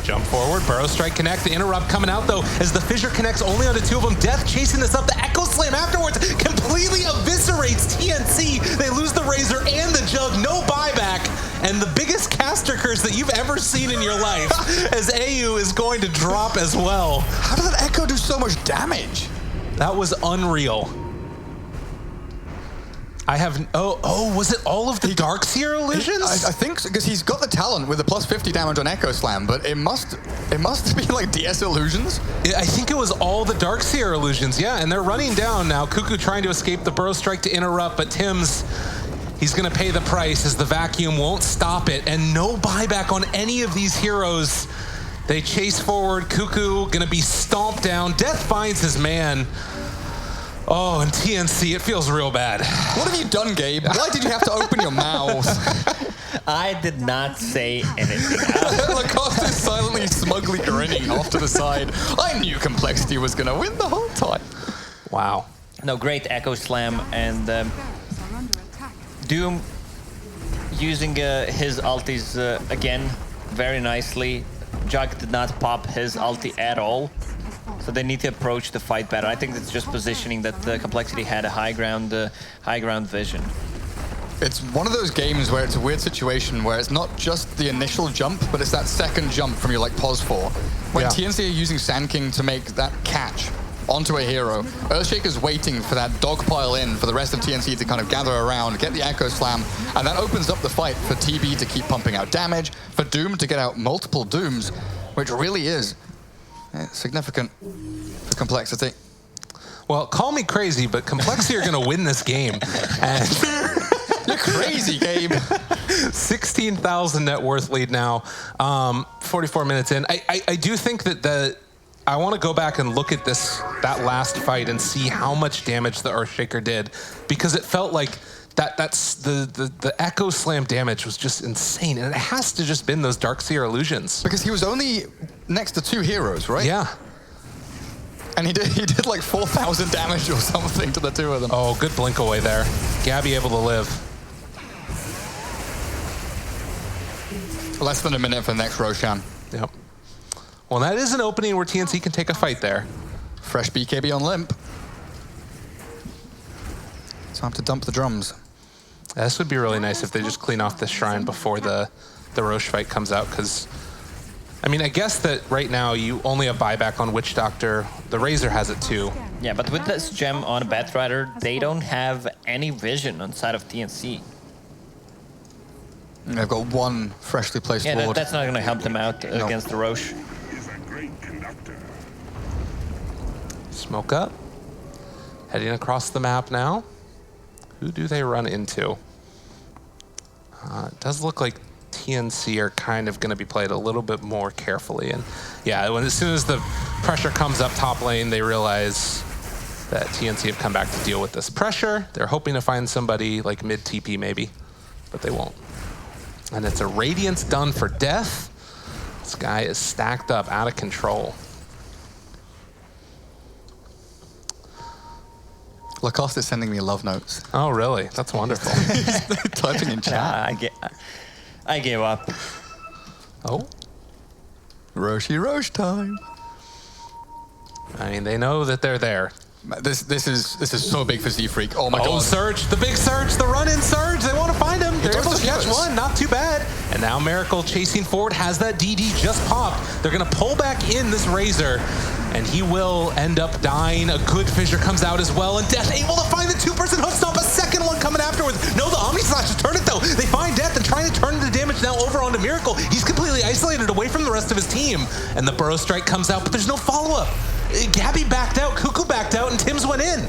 Jump forward, Burrow Strike connect, the interrupt coming out though, as the fissure connects only onto 2 of them. Death chasing this up, the Echo Slam afterwards completely eviscerates TNC. They lose the Razor and the Jug, no buyback, and the biggest caster curse that you've ever seen in your life, as AU is going to drop as well. How did that Echo do so much damage? That was unreal. I have, was it all of the Darkseer illusions? I think so, because he's got the talent with the plus 50 damage on Echo Slam, but it must be like DS illusions. I think it was all the Darkseer illusions, yeah, and they're running down now. Cuckoo trying to escape the Burrow Strike to interrupt, but Tims, he's gonna pay the price as the vacuum won't stop it, and no buyback on any of these heroes. They chase forward, Cuckoo gonna be stomped down. Death finds his man. Oh, and TNC, it feels real bad. What have you done, Gabe? Why did you have to open your mouth? I did not say anything. Lacoste is silently, smugly grinning off to the side. I knew compLexity was going to win the whole time. Wow. No, great Echo Slam, and Doom using his ultis again very nicely. Jug did not pop his ulti at all. So they need to approach the fight better. I think it's just positioning that the complexity had a high ground vision. It's one of those games where it's a weird situation where it's not just the initial jump, but it's that second jump from your like pause 4. When TNC are using Sand King to make that catch onto a hero, Earthshaker's waiting for that dog pile in for the rest of TNC to kind of gather around, get the Echo Slam, and that opens up the fight for TB to keep pumping out damage, for Doom to get out multiple Dooms, which really is significant for complexity. Well, call me crazy, but complexity are going to win this game. And you're crazy, Gabe. 16,000 net worth lead now, 44 minutes in. I do think that I want to go back and look at that last fight and see how much damage the Earthshaker did, because it felt like that's the Echo Slam damage was just insane, and it has to just been those Darkseer illusions. Because he was only next to 2 heroes, right? Yeah. And he did like 4,000 damage or something to the 2 of them. Oh, good blink away there. Gabby able to live. Less than a minute for the next Roshan. Yep. Well, that is an opening where TNC can take a fight there. Fresh BKB on limp. Time to dump the drums. This would be really nice if they just clean off this shrine before the Roche fight comes out, because, I mean, I guess that right now you only have buyback on Witch Doctor. The Razor has it too. Yeah, but with this gem on Batrider, they don't have any vision on side of TNC. They've got 1 freshly placed ward. That's not going to help them out against the Roche. Smoke up. Heading across the map now. Who do they run into? It does look like TNC are kind of going to be played a little bit more carefully. And yeah, as soon as the pressure comes up top lane, they realize that TNC have come back to deal with this pressure. They're hoping to find somebody like mid TP maybe, but they won't. And it's a Radiance done for death. This guy is stacked up, out of control. Lacoste is sending me love notes. Oh, really? That's wonderful. Typing in chat. I gave up. Oh. Roche time. I mean, they know that they're there. This is so big for Z-Freak. Oh my god. Oh, Surge, the big Surge, the run-in Surge. They want to find him. They're able to catch one, not too bad. And now Miracle chasing forward, has that DD just popped. They're going to pull back in this Razor, and he will end up dying. A good Fissure comes out as well, and Death able to find the 2-person hook stomp. A second one coming afterwards. No, the Omni Slash to turn it though. They find Death and trying to turn the damage now over onto Miracle. He's completely isolated away from the rest of his team. And the Burrow Strike comes out, but there's no follow-up. Gabby backed out, Cuckoo backed out, and Tim's went in.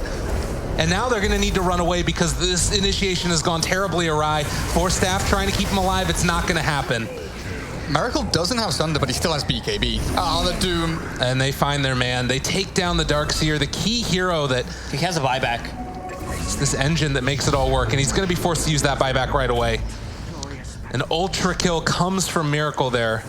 And now they're going to need to run away because this initiation has gone terribly awry. Force Staff trying to keep him alive. It's not going to happen. Miracle doesn't have Sunder, but he still has BKB. Oh, the Doom. And they find their man. They take down the Darkseer, the key hero that... He has a buyback. It's this engine that makes it all work, and he's going to be forced to use that buyback right away. An ultra kill comes from Miracle there.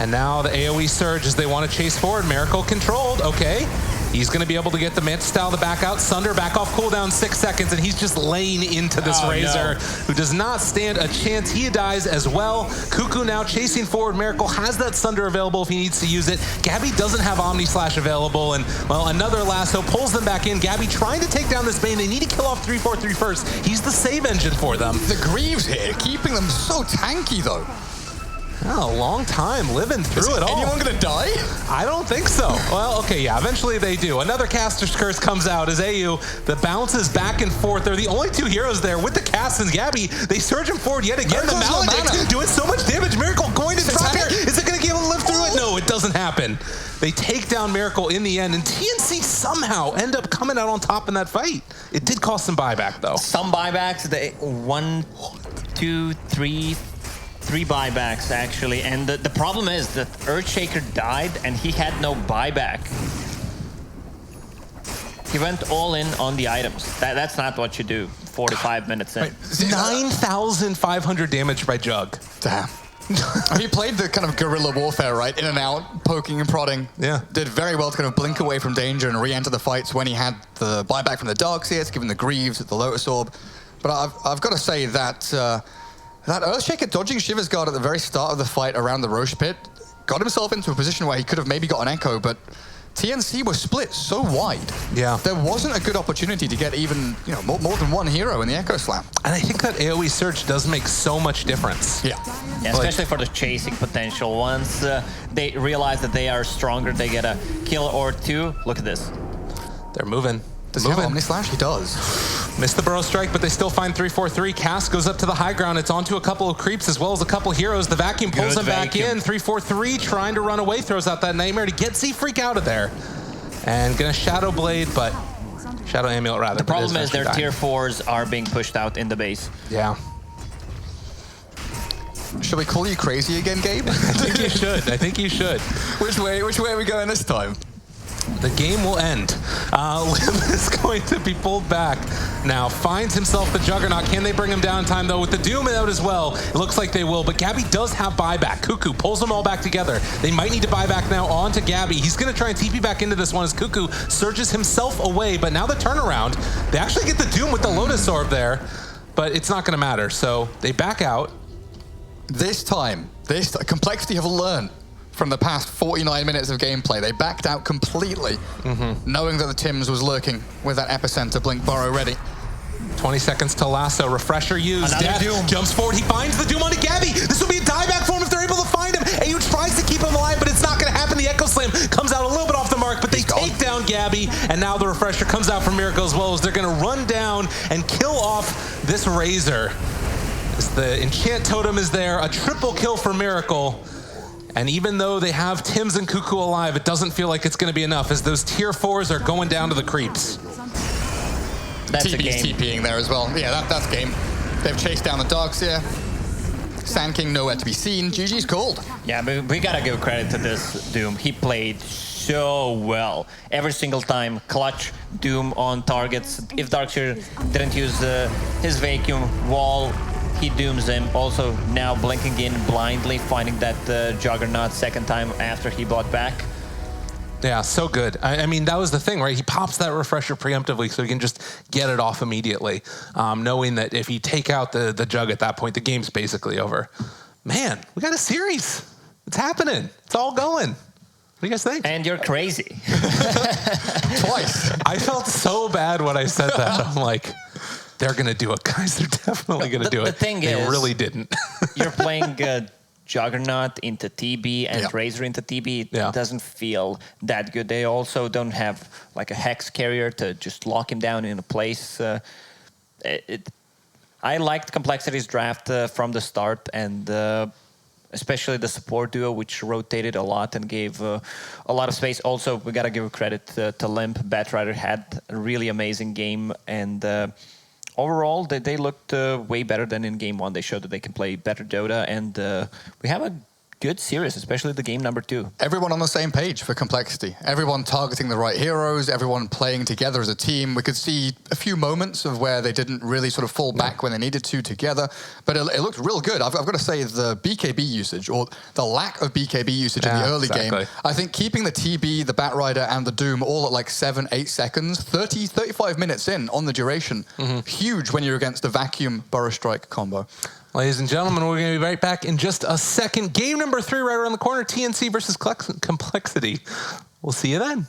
And now the AoE surge as they want to chase forward. Miracle controlled, okay. He's going to be able to get the Manta Style to back out. Sunder back off cooldown 6 seconds, and he's just laying into this Razor, who does not stand a chance. He dies as well. Cuckoo now chasing forward. Miracle has that Sunder available if he needs to use it. Gabby doesn't have Omni Slash available, and, well, another lasso pulls them back in. Gabby trying to take down this Bane. They need to kill off 343 first. He's the save engine for them. The Greaves here, keeping them so tanky, though. Oh, a long time living through it all. Anyone gonna die? I don't think so. Well, okay, yeah, eventually they do. Another Caster's Curse comes out as AU that bounces back and forth. They're the only 2 heroes there with the cast and Gabby. They surge him forward yet again. The Maledict doing so much damage. Miracle going to drop here. Is it gonna be able to live through it? No, it doesn't happen. They take down Miracle in the end, and TNC somehow end up coming out on top in that fight. It did cost some buyback, though. Some buybacks, 1, 2, 3 buybacks actually, and the problem is that Earthshaker died and he had no buyback. He went all in on the items. That's not what you do 45 minutes in. 9,500 damage by Jug. Damn. He played the kind of guerrilla warfare, right? In and out, poking and prodding. Yeah. Did very well to kind of blink away from danger and re-enter the fights when he had the buyback from the Darkseer, given the Greaves, the Lotus Orb. But I've got to say that that Earthshaker dodging Shiver's Guard at the very start of the fight around the Roche pit got himself into a position where he could have maybe got an echo, but TNC was split so wide. Yeah. There wasn't a good opportunity to get even, more than one hero in the Echo Slam. And I think that AoE Surge does make so much difference. Yeah. Yeah, especially for the chasing potential. Once they realize that they are stronger, they get a kill or two. Look at this. They're moving. Does he have Omni Slash? He does. Missed the Burrow Strike, but they still find 343. Cass goes up to the high ground. It's onto a couple of creeps as well as a couple heroes. The vacuum pulls him back in. 343 trying to run away, throws out that Nightmare to get Z-Freak out of there. And gonna Shadow Blade, but Shadow Amulet rather. The problem is their tier 4s are being pushed out in the base. Yeah. Should we call you crazy again, Gabe? I think you should. I think you should. Which way are we going this time? The game will end. Lim is going to be pulled back now. Finds himself the Juggernaut. Can they bring him down in time, though? With the Doom out as well, it looks like they will. But Gabby does have buyback. Cuckoo pulls them all back together. They might need to buy back now onto Gabby. He's going to try and TP back into this one as Cuckoo surges himself away. But now the turnaround, they actually get the Doom with the Lotus Orb there. But it's not going to matter. So they back out. This time, compLexity have learned from the past 49 minutes of gameplay. They backed out completely, knowing that the Tims was lurking with that Epicenter Blink Burrow ready. 20 seconds to lasso. Refresher used. Another Doom. Jumps forward. He finds the Doom onto Gabby. This will be a dieback for him if they're able to find him. AU tries to keep him alive, but it's not going to happen. The Echo Slam comes out a little bit off the mark, but they take down Gabby, and now the Refresher comes out from Miracle as well as they're going to run down and kill off this Razor. As the Enchant Totem is there, a triple kill for Miracle. And even though they have Tims and Cuckoo alive, it doesn't feel like it's going to be enough as those tier 4s are going down to the creeps. That's a TP's game. TPing there as well. Yeah, that's game. They've chased down the dogs here. Sand King nowhere to be seen. GG's called. Yeah, but we gotta give credit to this Doom. He played so well. Every single time, clutch Doom on targets. If Darkseer didn't use his vacuum wall, he dooms him. Also now blinking in blindly, finding that Juggernaut second time after he bought back. Yeah, so good. I mean, that was the thing, right? He pops that Refresher preemptively so he can just get it off immediately, knowing that if he take out the Jug at that point, the game's basically over. Man, we got a series. It's happening. It's all going. What do you guys think? And you're crazy. Twice. I felt so bad when I said that. I'm like, they're going to do it, guys. They're definitely going to do it. The thing they is, really didn't. You're playing Juggernaut into TB and Razor into TB. It doesn't feel that good. They also don't have like a Hex carrier to just lock him down in a place. I liked compLexity's draft from the start, and especially the support duo, which rotated a lot and gave a lot of space. Also, we got to give credit to Limp. Batrider had a really amazing game, and overall, they looked way better than in Game 1. They showed that they can play better Dota, and we have a good series, especially the game number 2. Everyone on the same page for compLexity. Everyone targeting the right heroes, everyone playing together as a team. We could see a few moments of where they didn't really sort of fall back when they needed to together, but it looked real good. I've got to say the BKB usage, or the lack of BKB usage in the early game, I think keeping the TB, the Batrider, and the Doom all at like 7-8 seconds, 35 minutes in on the duration, huge when you're against the Vacuum Burrow Strike combo. Ladies and gentlemen, we're going to be right back in just a second. Game number 3 right around the corner, TNC versus compLexity. We'll see you then.